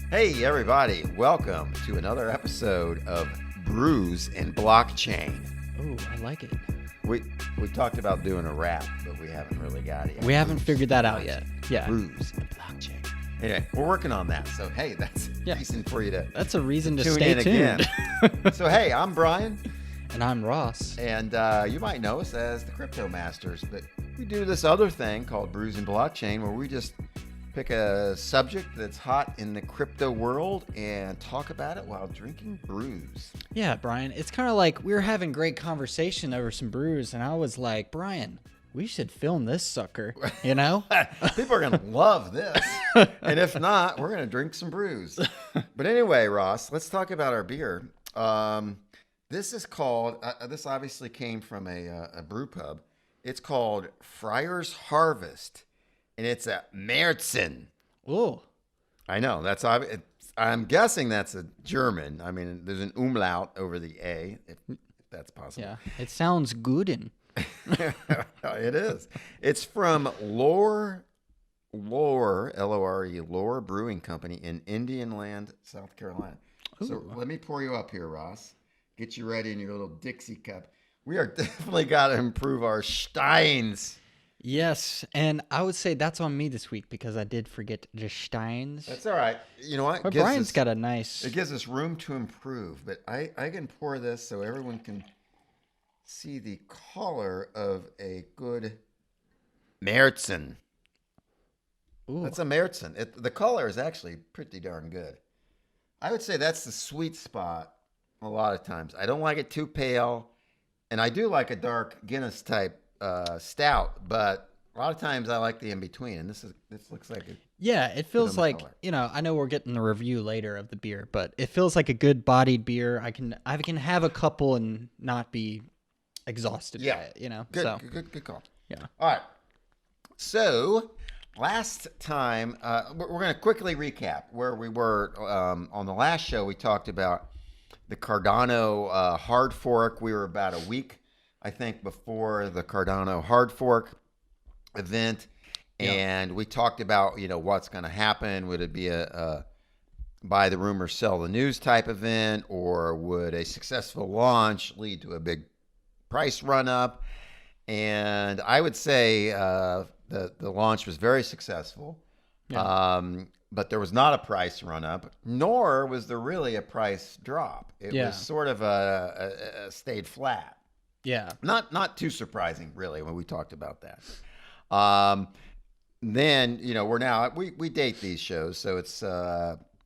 Hey everybody, welcome to another episode of Brews and Blockchain. Oh, I like it. We talked about doing a rap, but we haven't really got it yet. We haven't figured that out yet. Yeah. Brews and Blockchain. Anyway, we're working on that. So hey, that's decent for you to That's a reason to tune stay in tuned. again. So hey, I'm Brian, And I'm Ross. and you might know us as the Crypto Masters, but we do this other thing called Brews and Blockchain, where we just pick a subject that's hot in the crypto world and talk about it while drinking brews. Yeah, Brian. It's kind of like we were having great conversation over some brews, and I was like, Brian, we should film this sucker, you know? People are going to love this. And if not, we're going to drink some brews. But anyway, Ross, let's talk about our beer. This is called, this obviously came from a brew pub. It's called Freyr's Harvest, and it's a Marzen. Oh, I know. I'm guessing that's a German. I mean, there's an umlaut over the A, if that's possible. yeah. It sounds good. It is. It's from Lore, L-O-R-E, Lore Brewing Company in Indian Land, South Carolina. So Ooh. let me pour you up here, Ross. Get you ready in your little Dixie cup. We are definitely got to improve our steins. Yes, and I would say that's on me this week because I did forget the Steins. That's all right. You know what? But Brian's got a nice... It gives us room to improve, but I can pour this so everyone can see the color of a good Marzen. Ooh. That's a Marzen. The color is actually pretty darn good. I would say that's the sweet spot a lot of times. I don't like it too pale, and I do like a dark Guinness type stout, but a lot of times I like the in-between, and this looks like it. Yeah, it feels like, color. you know, I know we're getting the review later of the beer, but it feels like a good bodied beer. I can have a couple and not be exhausted by it, you know? Good call. Yeah. All right. So last time, we're going to quickly recap where we were on the last show. We talked about the Cardano hard fork. We were about a week, I think, before the Cardano hard fork event. And we talked about, you know, what's going to happen. Would it be a buy the rumor, sell the news type event, or would a successful launch lead to a big price run up? And I would say the launch was very successful, but there was not a price run up, nor was there really a price drop. It was sort of a stayed flat. Yeah. Not too surprising, really, when we talked about that. Then, you know, we date these shows, so it's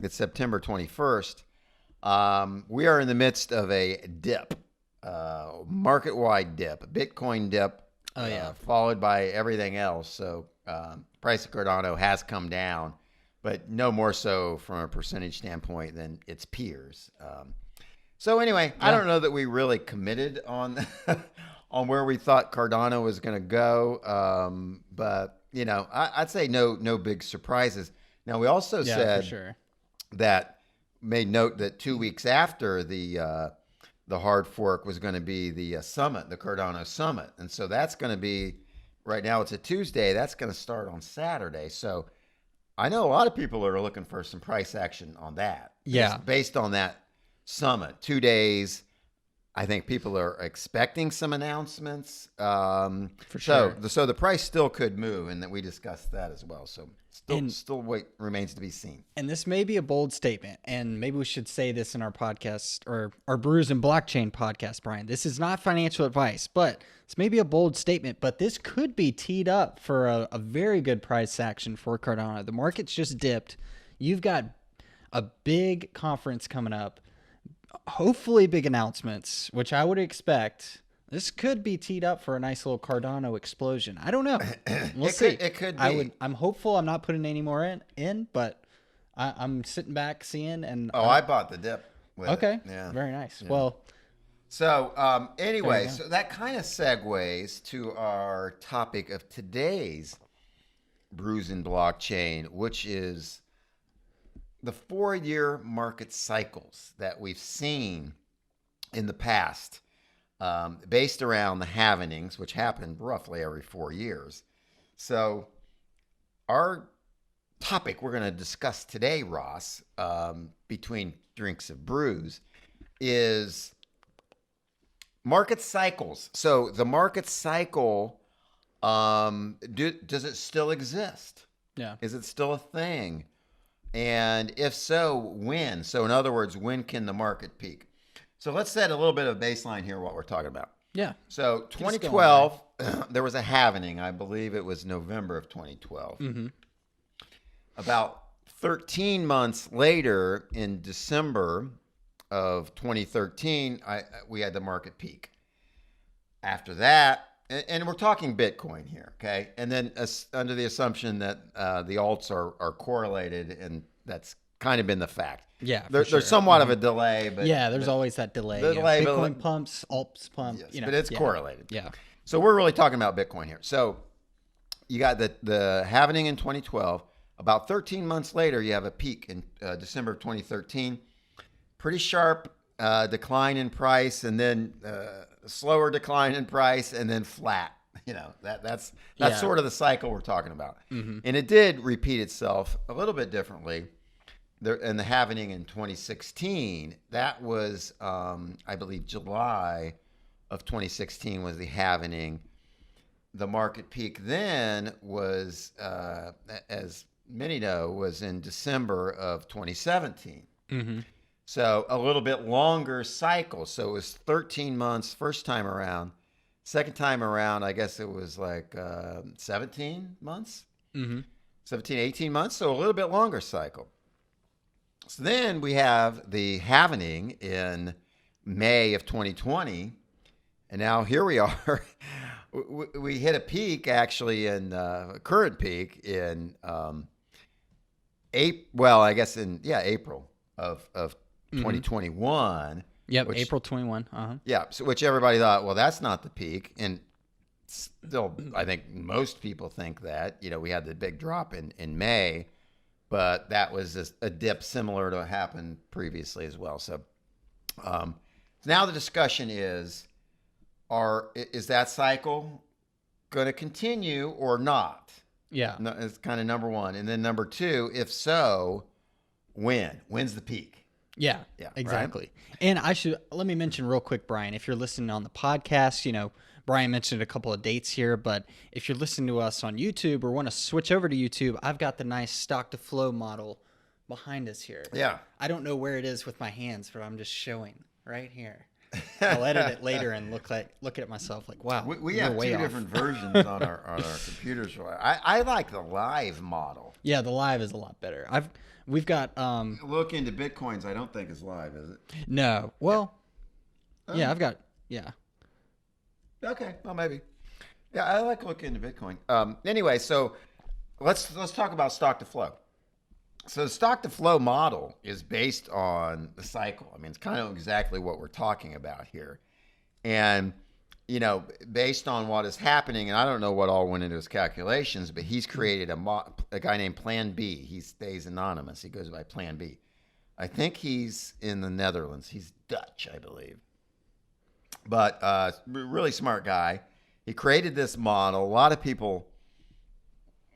September 21st. We are in the midst of a dip, market-wide dip, a Bitcoin dip, followed by everything else. So price of Cardano has come down, but no more so from a percentage standpoint than its peers. So anyway, I don't know that we really committed on on where we thought Cardano was going to go, but you know, I'd say no big surprises. Now we also said for sure. that made note that 2 weeks after the hard fork was going to be the summit, the Cardano summit, and so that's going to be right now. It's a Tuesday. That's going to start on Saturday. So I know a lot of people are looking for some price action on that. Yeah, based on that summit, 2 days. I think people are expecting some announcements. For sure. So the price still could move, and that we discussed that as well. So still remains to be seen. And this may be a bold statement, and maybe we should say this in our podcast or our Brews and Blockchain podcast, Brian. This is not financial advice, but it's maybe a bold statement, but this could be teed up for a very good price action for Cardano. The market's just dipped. You've got a big conference coming up. Hopefully big announcements, which I would expect. This could be teed up for a nice little Cardano explosion. I don't know. We'll see. It could be. I'm hopeful. I'm not putting any more in, but I'm sitting back seeing. And I bought the dip. Okay. Yeah. Very nice. Yeah. Well. So anyway, so that kind of segues to our topic of today's Brews and Blockchain, which is the 4-year market cycles that we've seen in the past, based around the halvenings, which happen roughly every 4 years. So our topic we're going to discuss today, Ross, between drinks of brews, is market cycles. So the market cycle, does it still exist? Yeah. Is it still a thing? And if so, when? So in other words, when can the market peak? So let's set a little bit of baseline here, what we're talking about. Yeah. So 2012, there was a halvening. I believe it was November of 2012. Mm-hmm. About 13 months later, in December of 2013, we had the market peak. After that, and we're talking Bitcoin here, okay? And then under the assumption that the alts are correlated, and that's kind of been the fact. Yeah, there's somewhat of a delay, but there's always that delay. Bitcoin pumps, alts pump, yes, but it's correlated. Yeah. So we're really talking about Bitcoin here. So you got the halvening in 2012. About 13 months later, you have a peak in December of 2013. Pretty sharp decline in price, and then slower decline in price, and then flat. That's sort of the cycle we're talking about. Mm-hmm. And it did repeat itself a little bit differently. And the halvening in 2016, that was, I believe, July of 2016 was the halvening. The market peak then was, as many know, was in December of 2017. Mm-hmm. So a little bit longer cycle. So it was 13 months first time around. Second time around, I guess it was like 17 months, 17, 18 months. So a little bit longer cycle. So then we have the halvening in May of 2020. And now here we are. We hit a peak, actually, in current peak in April of 2021. Yep, April 21. Yeah, so which everybody thought, well, that's not the peak. And still, I think most people think that. We had the big drop in May, but that was a dip similar to what happened previously as well. So now the discussion is that cycle going to continue or not? Yeah. No, it's kind of number one. And then number two, if so, when? When's the peak? Yeah, exactly. Right? And let me mention real quick, Brian, if you're listening on the podcast, Brian mentioned a couple of dates here, but if you're listening to us on YouTube or want to switch over to YouTube, I've got the nice stock to flow model behind us here. Yeah. I don't know where it is with my hands, but I'm just showing right here. I'll edit it later and look at it myself like, wow. We have two different versions on our computers. I like the live model. Yeah, the live is a lot better. We've got look into Bitcoins. I don't think it's live, is it? No. Well, yeah, I've got Okay, well maybe. Yeah, I like looking into Bitcoin. Anyway, so let's talk about stock to flow. So the stock to flow model is based on the cycle. I mean, it's kind of exactly what we're talking about here. And, based on what is happening, and I don't know what all went into his calculations, but he's created a guy named PlanB. He stays anonymous. He goes by PlanB. I think he's in the Netherlands. He's Dutch, I believe. But really smart guy. He created this model. A lot of people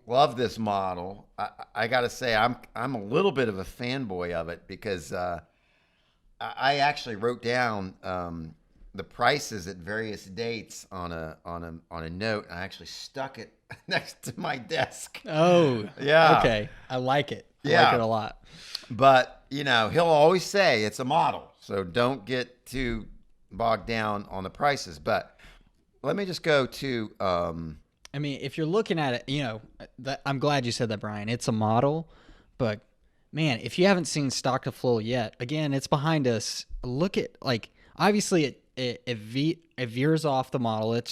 love this model. I got to say, I'm a little bit of a fanboy of it because I actually wrote down the prices at various dates on a note. I actually stuck it next to my desk. Oh, yeah. Okay, I like it. I like it a lot. But he'll always say it's a model, so don't get too bogged down on the prices. But let me just go to. I mean, if you're looking at it, I'm glad you said that, Brian. It's a model, but man, if you haven't seen stock to flow yet, again, it's behind us. Look at obviously it veers off the model. That's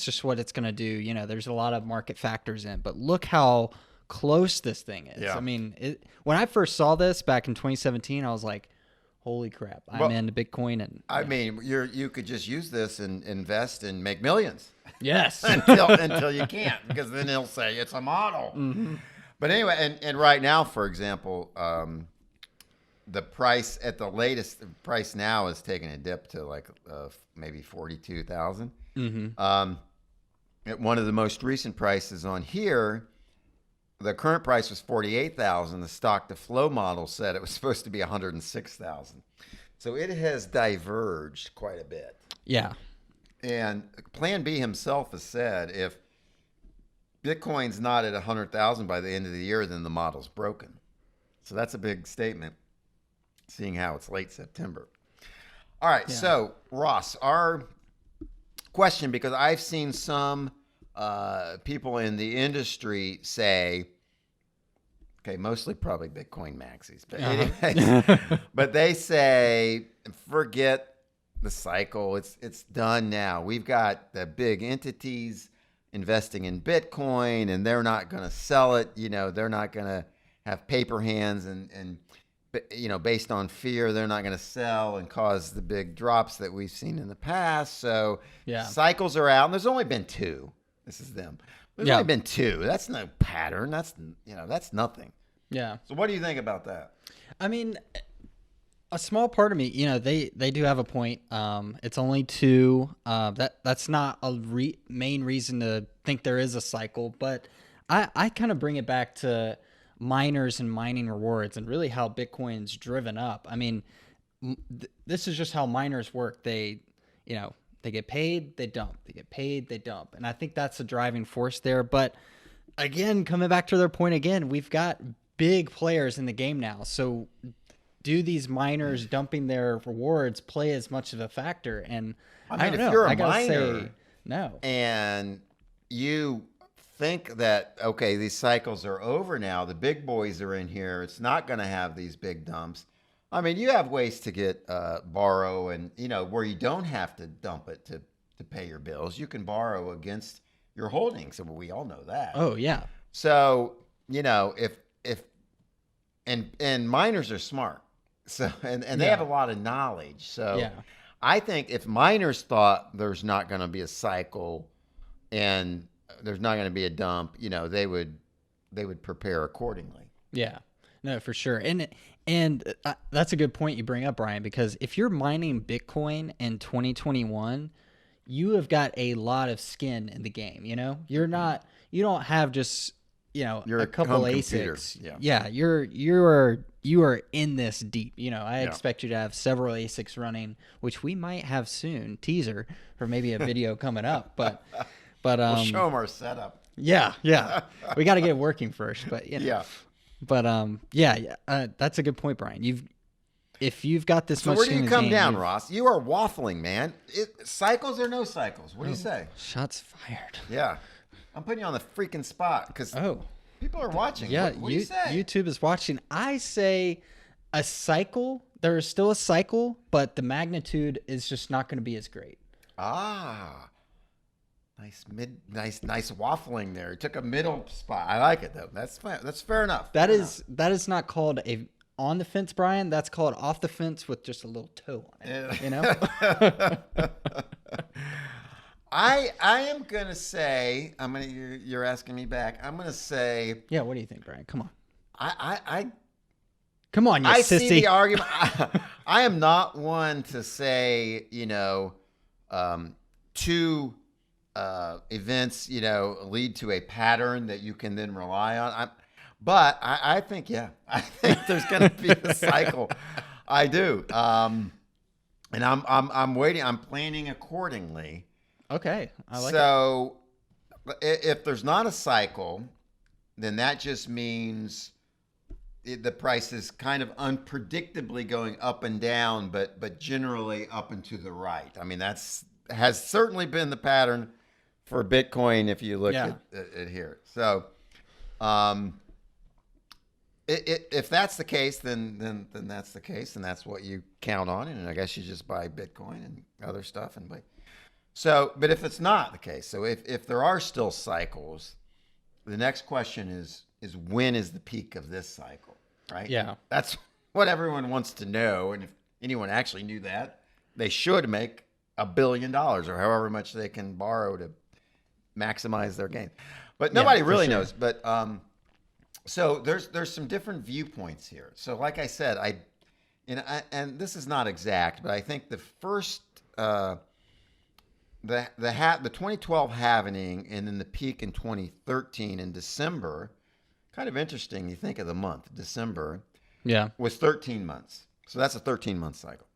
just what it's going to do. There's a lot of market factors in, but look how close this thing is. Yeah. I mean, when I first saw this back in 2017, I was like, holy crap, I'm into Bitcoin. And I mean, you could just use this and invest and make millions. Yes. until you can't, because then they'll say it's a model. Mm-hmm. But anyway, and right now, for example, the price at the latest price now is taking a dip to like maybe 42,000. Mm-hmm. At one of the most recent prices on here, the current price was 48,000. The stock to flow model said it was supposed to be 106,000. So it has diverged quite a bit. Yeah. And PlanB himself has said if Bitcoin's not at 100,000 by the end of the year, then the model's broken. So that's a big statement, seeing how it's late September. All right, so Ross, our question, because I've seen some people in the industry say, okay, mostly probably Bitcoin maxis, but anyways, but they say, forget the cycle. It's done now. We've got the big entities investing in Bitcoin, and they're not going to sell it. You know, they're not going to have paper hands, and you know, based on fear, they're not going to sell and cause the big drops that we've seen in the past. So cycles are out, and there's only been two. This is them. There's only been two. That's no pattern. That's, you know, that's nothing. Yeah. So what do you think about that? I mean, a small part of me, you know, they do have a point. It's only two. That's not a main reason to think there is a cycle, but I kind of bring it back to miners and mining rewards and really how Bitcoin's driven up. I mean, this is just how miners work. They, you know, they get paid, they dump. They get paid, they dump. And I think that's the driving force there. But again, coming back to their point again, we've got big players in the game now. So do these miners dumping their rewards play as much of a factor? And I mean, if you're a miner, no, and you think that, okay, these cycles are over now, the big boys are in here, it's not going to have these big dumps. I mean, you have ways to get borrow, and you know, where you don't have to dump it to pay your bills. You can borrow against your holdings, and we all know that. Oh yeah. So you know, if and miners are smart, so and they have a lot of knowledge. So I think if miners thought there's not going to be a cycle and there's not going to be a dump, you know, they would prepare accordingly. Yeah, no, for sure. And that's a good point you bring up, Brian, because if you're mining Bitcoin in 2021, you have got a lot of skin in the game. You know, you don't have just, you know, a couple ASICs. Yeah, you are in this deep. You know, I expect you to have several ASICs running, which we might have soon. Teaser for maybe a video coming up, but we'll show them our setup. Yeah. We got to get it working first, but you know. But that's a good point, Brian. If you've got this much. So where do you come down, Ross? You are waffling, man. Cycles or no cycles? What do you say? Shots fired. Yeah, I'm putting you on the freaking spot because people are watching. Yeah, what do you say? YouTube is watching. I say a cycle. There is still a cycle, but the magnitude is just not going to be as great. Nice waffling there. He took a middle spot. I like it though. That's fair enough. That is not called a on the fence, Brian. That's called off the fence with just a little toe on it. You know. I am gonna say you're asking me back. I'm gonna say. Yeah. What do you think, Brian? Come on. I come on, you I sissy. see the argument. I am not one to say, you know, two events, you know, lead to a pattern that you can then rely on. But I think, I think there's going to be a cycle. I do. And I'm waiting. I'm planning accordingly. Okay. I like so if there's not a cycle, then that just means the price is kind of unpredictably going up and down, but generally up and to the right. I mean, has certainly been the pattern for Bitcoin if you look at here. So if that's the case, then that's the case, and that's what you count on, and I guess you just buy Bitcoin and other stuff and buy. So, but if it's not the case, so if there are still cycles, the next question is when is the peak of this cycle, right? Yeah. That's what everyone wants to know, and if anyone actually knew that, they should make $1 billion or however much they can borrow to maximize their gain. But nobody really knows. But so there's some different viewpoints here. So like I said, and this is not exact, but I think the first the 2012 halvening and then the peak in 2013 in December kind of interesting. You think of the month, December Yeah. was 13 months. So that's a 13-month cycle.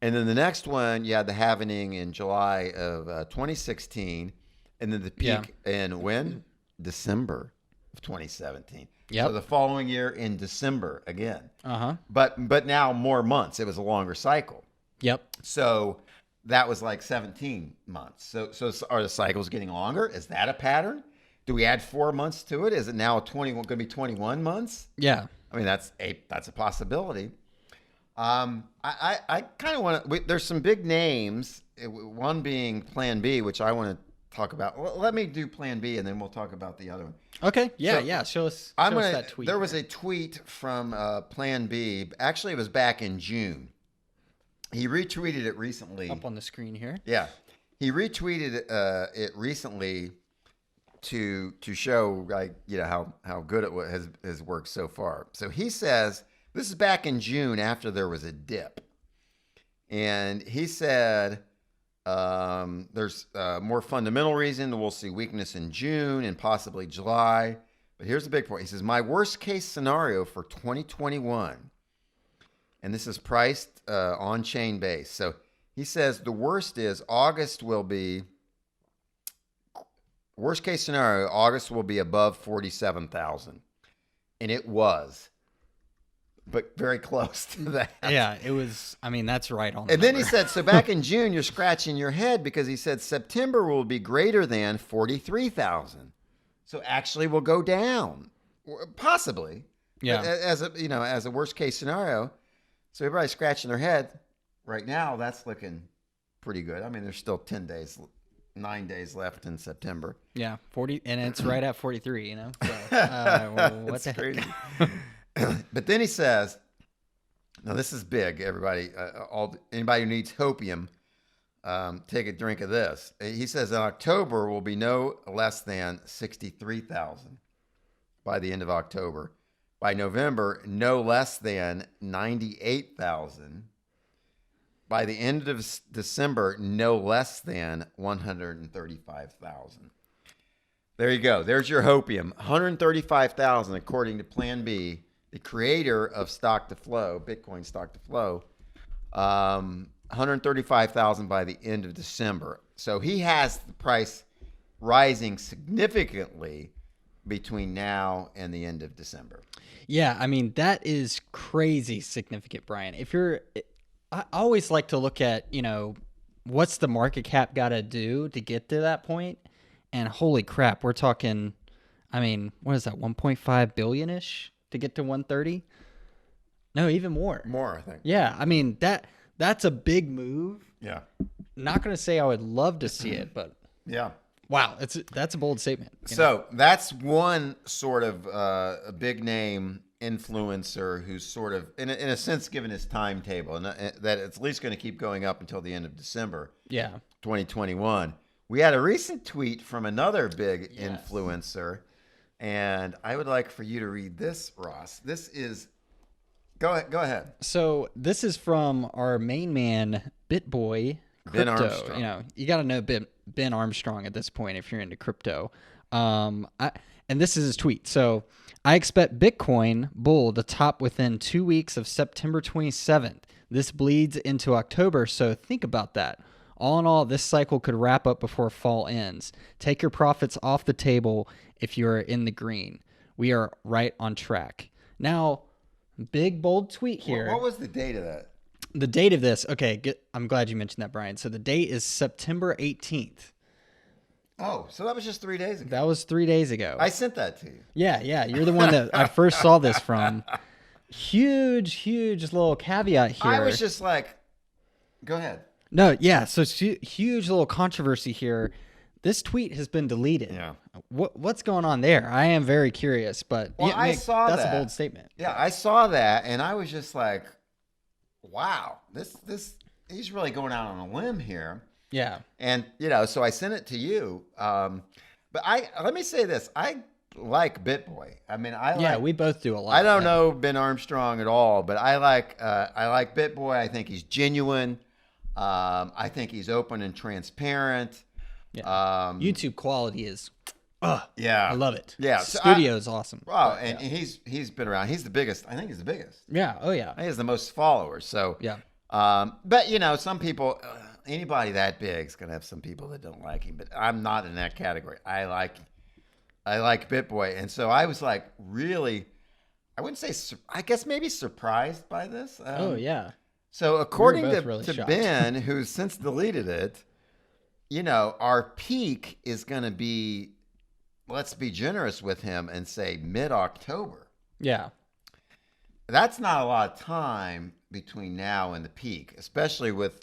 And then the next one, you had the halvening in July of 2016. And then the peak in when? December of 2017. Yep. So the following year in December again. Uh-huh. But now more months. It was a longer cycle. Yep. So that was like 17 months. So are the cycles getting longer? Is that a pattern? Do we add 4 months to it? Is it now going to be 21 months? Yeah. I mean, that's a possibility. I kind of want to. There's some big names. One being Plan B, which I want to talk about. Let me do Plan B, and then we'll talk about the other one. Okay. Yeah. So, Yeah. Show us that tweet. There was a tweet from Plan B. Actually, it was back in June. He retweeted it recently. Up on the screen here. Yeah, he retweeted it recently to show how good it has worked so far. So he says this is back in June after there was a dip, and he said there's a more fundamental reason that we'll see weakness in June and possibly July. But here's the big point. He says my worst case scenario for 2021, and this is priced on chain base. So he says the worst is August will be. Worst case scenario, August will be above 47,000. And it was, but very close to that. Yeah, it was. I mean, that's right on. And then he said, so back in June, you're scratching your head because he said September will be greater than 43,000. So actually will go down, possibly. Yeah. As a worst case scenario. So everybody's scratching their head. Right now, that's looking pretty good. I mean, there's still 9 days left in September. Yeah, 40, and it's right at 43. So what the crazy. heck? But then he says, "Now this is big, everybody. Anybody who needs hopium, take a drink of this." He says in October will be no less than 63,000 by the end of October. By November, no less than 98,000. By the end of December, no less than 135,000. There you go. There's your hopium. 135,000 according to Plan B, the creator of Stock to Flow, Bitcoin Stock to Flow. 135,000 by the end of December. So he has the price rising significantly between now and the end of December. Yeah, I mean, that is crazy significant, Brian. I always like to look at, what's the market cap got to do to get to that point? And holy crap, we're talking, I mean, what is that, 1.5 billion-ish to get to 130? No, even more. More, I think. Yeah, I mean, that's a big move. Yeah. Not going to say I would love to see it, but Yeah. wow, that's a bold statement. So that's one sort of a big name influencer who's sort of, in a sense, given his timetable, and that it's at least going to keep going up until the end of December. Yeah. 2021. We had a recent tweet from another big influencer, and I would like for you to read this, Ross. This is, go ahead. So this is from our main man, Bitboy Crypto. Ben Armstrong. You got to know Ben Armstrong at this point if you're into crypto. And this is his tweet. So I expect Bitcoin bull to top within 2 weeks of September 27th. This bleeds into October, so think about that. All in all, this cycle could wrap up before fall ends. Take your profits off the table if you're in the green. We are right on track. Now, big bold tweet here. What was the date of that? The date of this, okay, I'm glad you mentioned that, Brian. So the date is September 18th. Oh, so that was just 3 days ago. That was 3 days ago. I sent that to you. Yeah. You're the one that I first saw this from. Huge little caveat here. I was just like, go ahead. No, yeah. So huge little controversy here. This tweet has been deleted. Yeah. What's going on there? I am very curious, but Well, I saw that's that. a bold statement. Yeah, I saw that, and I was just like, wow, this he's really going out on a limb here. Yeah. And, so I sent it to you. But let me say this. I like Bitboy. I mean, we both do a lot. I don't know Ben Armstrong at all, but I like Bitboy. I think he's genuine. I think he's open and transparent. Yeah. YouTube quality is Oh, Yeah. I love it. Yeah. Studio is awesome. Wow. But, And he's been around. He's the biggest. I think he's the biggest. yeah. Oh yeah. He has the most followers. So, Yeah. but some people, anybody that big is going to have some people that don't like him, but I'm not in that category. I like Bitboy. And so I was like, really, I wouldn't say, I guess maybe surprised by this. Oh yeah. So according both to, really to shocked. Ben, who's since deleted it, our peak is going to be, let's be generous with him and say mid-October. Yeah. That's not a lot of time between now and the peak, especially with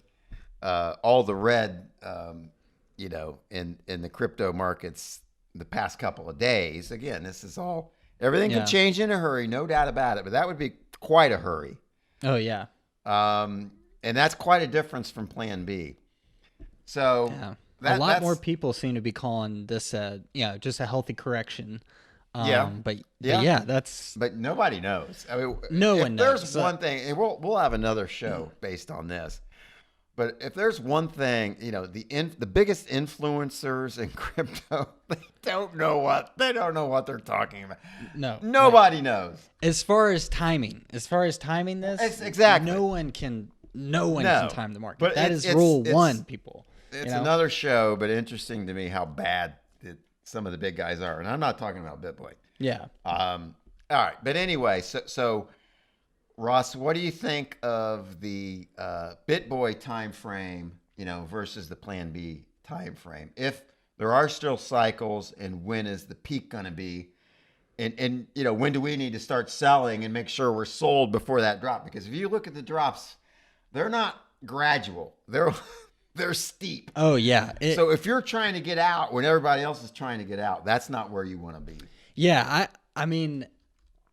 all the red, in the crypto markets the past couple of days. Again, this is all, everything can change in a hurry, no doubt about it, but that would be quite a hurry. Oh yeah. And that's quite a difference from Plan B. So a lot more people seem to be calling this just a healthy correction. But nobody knows. I mean, no one knows. There's one thing, and we'll have another show based on this. But if there's one thing, the biggest influencers in crypto, they don't know what they're talking about. Nobody knows. As far as timing this, exactly. No one can time the market. But that is rule one, people. It's another show, but interesting to me how bad some of the big guys are, and I'm not talking about Bitboy. Yeah. All right, but anyway, so Ross, what do you think of the Bitboy time frame, versus the Plan B time frame? If there are still cycles, and when is the peak going to be? And when do we need to start selling and make sure we're sold before that drop? Because if you look at the drops, they're not gradual. They're steep. Oh yeah. So if you're trying to get out when everybody else is trying to get out, that's not where you want to be. Yeah, I mean,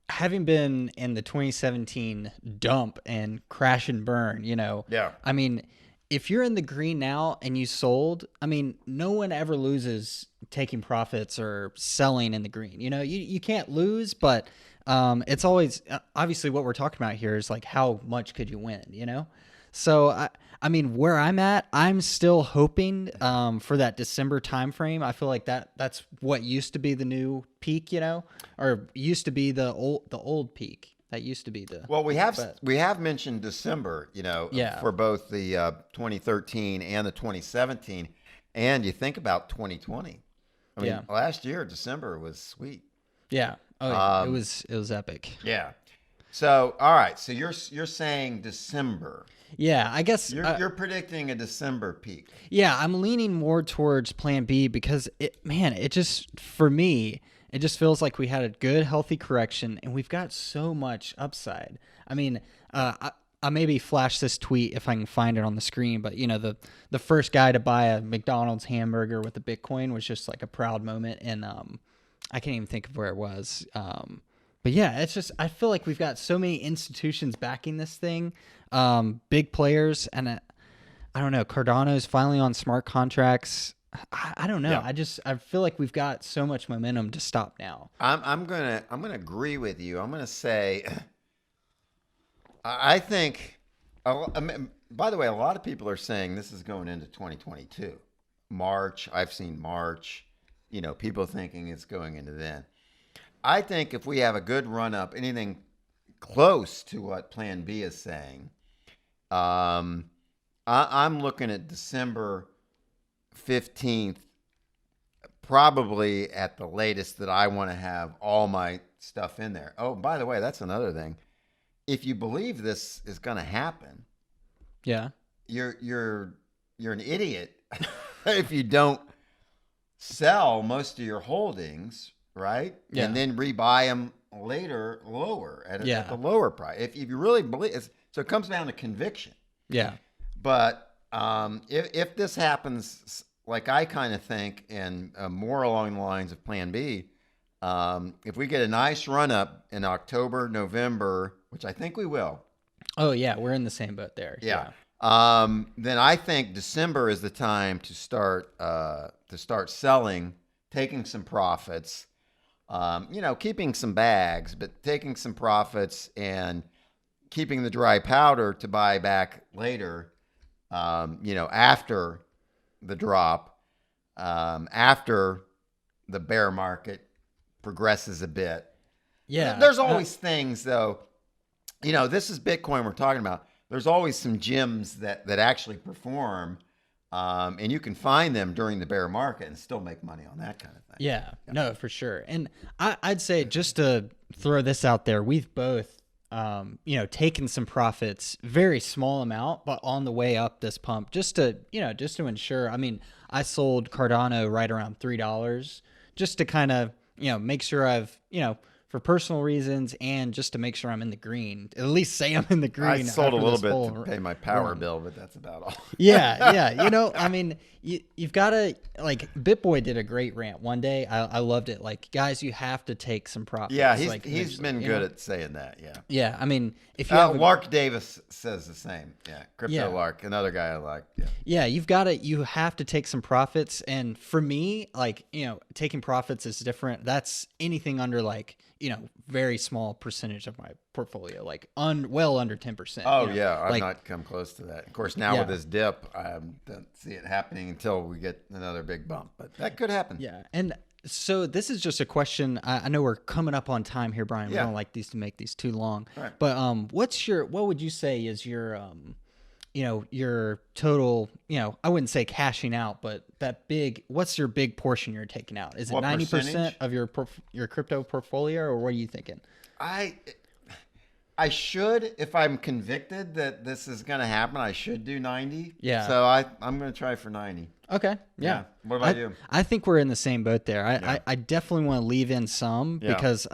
having been in the 2017 dump and crash and burn, Yeah. I mean, if you're in the green now and you sold, I mean, no one ever loses taking profits or selling in the green. You can't lose, but it's always obviously what we're talking about here is like how much could you win, So I mean, where I'm at, I'm still hoping for that December timeframe. I feel like that's what used to be the new peak, or used to be the old peak. That used to be the. Well, we have mentioned December, for both the 2013 and the 2017, and you think about 2020. I mean, last year December was sweet. Yeah. Oh, yeah. It was epic. Yeah. So, all right. So you're saying December. Yeah, I guess you're predicting a December peak. Yeah, I'm leaning more towards Plan B because for me, it just feels like we had a good, healthy correction, and we've got so much upside. I mean, I maybe flash this tweet if I can find it on the screen, but the first guy to buy a McDonald's hamburger with a Bitcoin was just like a proud moment, and I can't even think of where it was. But yeah, it's just I feel like we've got so many institutions backing this thing, big players, and I don't know. Cardano's finally on smart contracts. I don't know. Yeah. I feel like we've got so much momentum to stop now. I'm gonna agree with you. I'm gonna say I think. By the way, a lot of people are saying this is going into 2022. March. I've seen March. People thinking it's going into then. I think if we have a good run up, anything close to what Plan B is saying, I'm looking at December 15th, probably at the latest that I want to have all my stuff in there. Oh, by the way, that's another thing. If you believe this is going to happen, yeah, you're an idiot if you don't sell most of your holdings, right? Yeah. And then rebuy them later lower at the lower price. If you really believe, so it comes down to conviction. Yeah. But if this happens, like I kind of think, and more along the lines of Plan B, if we get a nice run up in October, November, which I think we will. Oh yeah, we're in the same boat there. Yeah. Then I think December is the time to start selling, taking some profits, keeping some bags, but taking some profits and keeping the dry powder to buy back later, after the drop, after the bear market progresses a bit. Yeah. There's always things, though. This is Bitcoin we're talking about. There's always some gems that actually perform, and you can find them during the bear market and still make money on that kind of thing. Yeah, no, for sure. And I'd say, just to throw this out there, we've both, taken some profits, very small amount, but on the way up this pump, just to ensure. I mean, I sold Cardano right around $3, just to kind of, make sure I've, for personal reasons, and just to make sure I'm in the green, at least say I'm in the green. I sold a little bit to pay my power bill, but that's about all. Yeah. I mean, you've got to, like, Bitboy did a great rant one day. I loved it. Like, guys, you have to take some profits. Yeah, he's he's been good at saying that. Yeah. Yeah, I mean, if you have Lark Davis says the same. Yeah, Crypto Yeah. Lark, another guy I like. Yeah. Yeah, you have to take some profits. And for me, like, taking profits is different. That's anything under, like, very small percentage of my portfolio, like well under 10%. Oh yeah, I've like, not come close to that. Of course, now with this dip, I don't see it happening until we get another big bump, but that could happen. Yeah, and so this is just a question. I know we're coming up on time here, Brian. We Yeah. don't like these to make these too long. Right. But what would you say is your your total, I wouldn't say cashing out, but what's your big portion you're taking out? Is it What 90% percentage? of your crypto portfolio, or what are you thinking? I should, if I'm convicted that this is going to happen, I should do 90. Yeah. So I'm going to try for 90. Okay. Yeah. What about you? I think we're in the same boat there. I definitely want to leave in some, because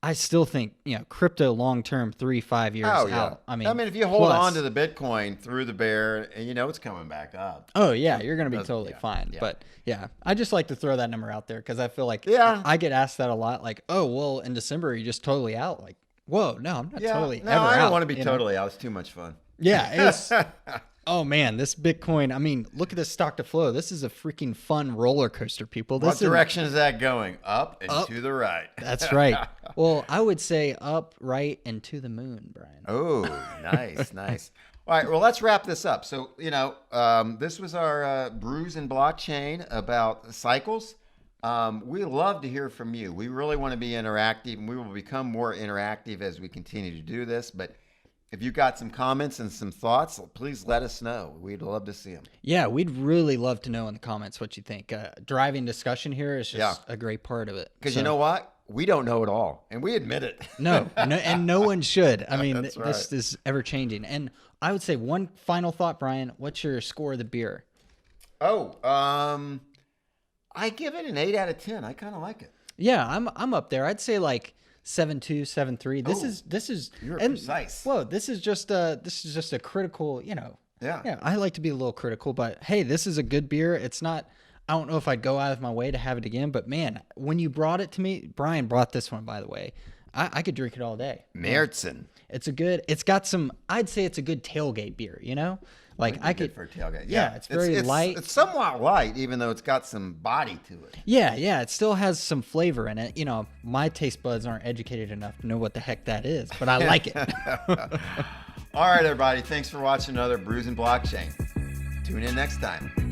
I still think, crypto long term, 3-5 years out. I mean, if you hold on to the Bitcoin through the bear, it's coming back up. Oh yeah, you're gonna be totally fine. Yeah. But yeah, I just like to throw that number out there, because I feel like Yeah. I get asked that a lot. Like, oh well, in December you're just totally out. Like, whoa, no, I'm not totally No, ever out. I don't want to be totally out. It's too much fun. Yeah, it's. Oh man, this Bitcoin. I mean, look at this stock to flow. This is a freaking fun roller coaster, people. What direction is that going? Up and to the right. That's right. Well, I would say up, right, and to the moon, Brian. Oh, nice. All right, well, let's wrap this up. So, this was our Brews and Blockchain about cycles. We love to hear from you. We really want to be interactive, and we will become more interactive as we continue to do this. But if you got some comments and some thoughts, please let us know. We'd love to see them. Yeah, we'd really love to know in the comments what you think. Driving discussion here is just a great part of it. Because you know what? We don't know it all, and we admit it. No, and no one should. I mean, That's this is ever changing. And I would say one final thought, Brian. What's your score of the beer? Oh, I give it an 8 out of 10. I kind of like it. Yeah, I'm up there. I'd say like 7.2, 7.3. This is you're precise. Whoa, this is just a critical. Yeah, I like to be a little critical, but hey, this is a good beer. It's not. I don't know if I'd go out of my way to have it again, but man, when you brought it to me, Brian brought this one, by the way. I could drink it all day. Marzen. It's got some. I'd say it's a good tailgate beer. Like I could for a tailgate. Yeah, it's very light. It's somewhat light, even though it's got some body to it. Yeah, it still has some flavor in it. My taste buds aren't educated enough to know what the heck that is, but I like it. All right, everybody. Thanks for watching another Brews and Blockchain. Tune in next time.